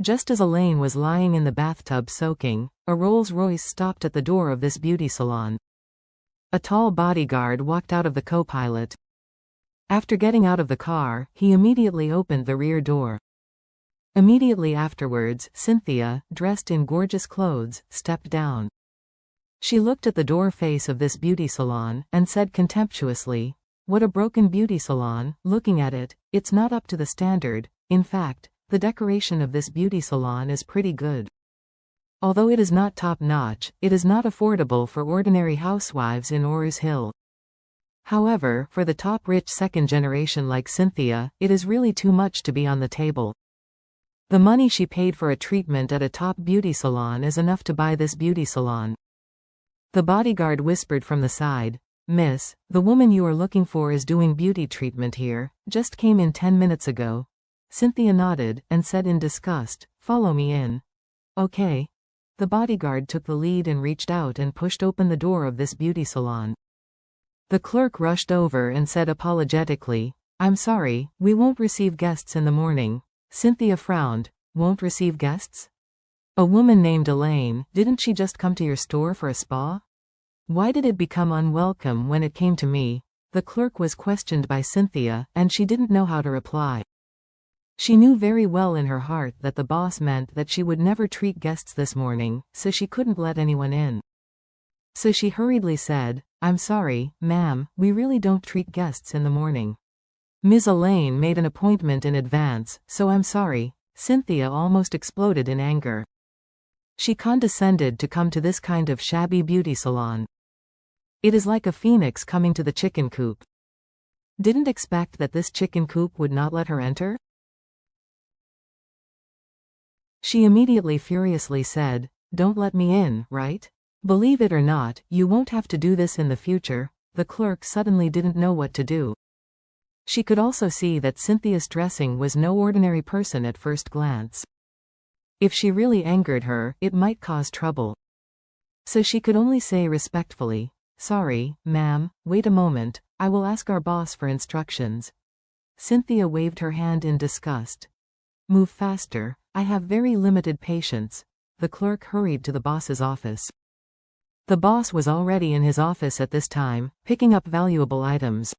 Just as Elaine was lying in the bathtub soaking, a Rolls-Royce stopped at the door of this beauty salon. A tall bodyguard walked out of the co-pilot. After getting out of the car, he immediately opened the rear door. Immediately afterwards, Cynthia, dressed in gorgeous clothes, stepped down. She looked at the door face of this beauty salon, and said contemptuously, "What a broken beauty salon, looking at it, it's not up to the standard. In fact, the decoration of this beauty salon is pretty good. Although it is not top-notch, it is not affordable for ordinary housewives in Ores Hill. However, for the top-rich second generation like Cynthia, it is really too much to be on the table. The money she paid for a treatment at a top beauty salon is enough to buy this beauty salon." The bodyguard whispered from the side, "Miss, the woman you are looking for is doing beauty treatment here, just came in 10 minutes ago." Cynthia nodded, and said in disgust, "Follow me in." "Okay." The bodyguard took the lead and reached out and pushed open the door of this beauty salon. The clerk rushed over and said apologetically, "I'm sorry, we won't receive guests in the morning." Cynthia frowned. "Won't receive guests? A woman named Elaine, didn't she just come to your store for a spa? Why did it become unwelcome when it came to me?" The clerk was questioned by Cynthia, and she didn't know how to reply. She knew very well in her heart that the boss meant that she would never treat guests this morning, so she couldn't let anyone in. So she hurriedly said, "I'm sorry, ma'am, we really don't treat guests in the morning. Ms. Elaine made an appointment in advance, so I'm sorry." Cynthia almost exploded in anger. She condescended to come to this kind of shabby beauty salon. It is like a phoenix coming to the chicken coop. Didn't expect that this chicken coop would not let her enter? She immediately furiously said, "Don't let me in, right? Believe it or not, you won't have to do this in the future." The clerk suddenly didn't know what to do. She could also see that Cynthia's dressing was no ordinary person at first glance. If she really angered her, it might cause trouble. So she could only say respectfully, "Sorry, ma'am, wait a moment, I will ask our boss for instructions." Cynthia waved her hand in disgust. "Move faster, I have very limited patience." The clerk hurried to the boss's office. The boss was already in his office at this time, picking up valuable items.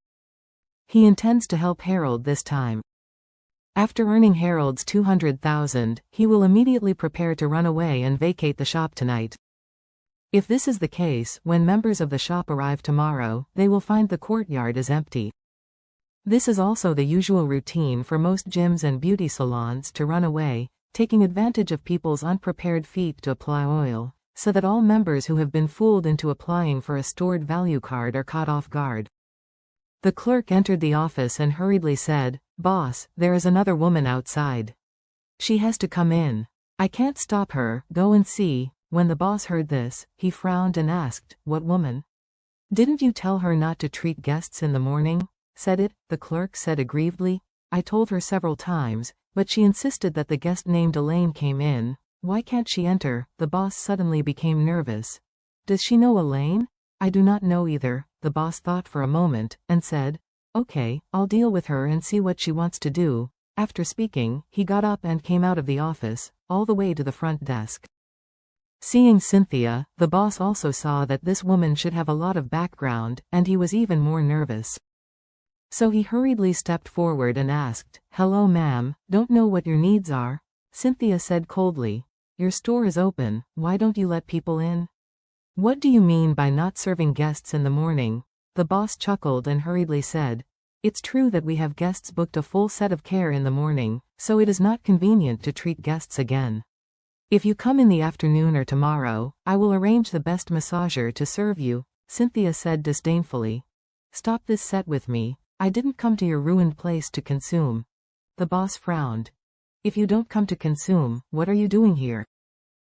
He intends to help Harold this time. After earning Harold's 200,000, he will immediately prepare to run away and vacate the shop tonight. If this is the case, when members of the shop arrive tomorrow, they will find the courtyard is empty. This is also the usual routine for most gyms and beauty salons to run away, taking advantage of people's unprepared feet to apply oil, so that all members who have been fooled into applying for a stored value card are caught off guard. The clerk entered the office and hurriedly said, "Boss, there is another woman outside. She has to come in. I can't stop her, go and see." When the boss heard this, he frowned and asked, "What woman? Didn't you tell her not to treat guests in the morning?" "Said it," the clerk said aggrievedly. "I told her several times, but she insisted that the guest named Elaine came in. Why can't she enter?" The boss suddenly became nervous. "Does she know Elaine?" "I do not know either." The boss thought for a moment, and said, "Okay, I'll deal with her and see what she wants to do." After speaking, he got up and came out of the office, all the way to the front desk. Seeing Cynthia, the boss also saw that this woman should have a lot of background, and he was even more nervous. So he hurriedly stepped forward and asked, "Hello ma'am, don't know what your needs are?" Cynthia said coldly, "Your store is open, why don't you let people in?" "What do you mean by not serving guests in the morning?" The boss chuckled and hurriedly said, "It's true that we have guests booked a full set of care in the morning, so it is not convenient to treat guests again. If you come in the afternoon or tomorrow, I will arrange the best massager to serve you." Cynthia said disdainfully, "Stop this set with me. I didn't come to your ruined place to consume." The boss frowned. "If you don't come to consume, what are you doing here?"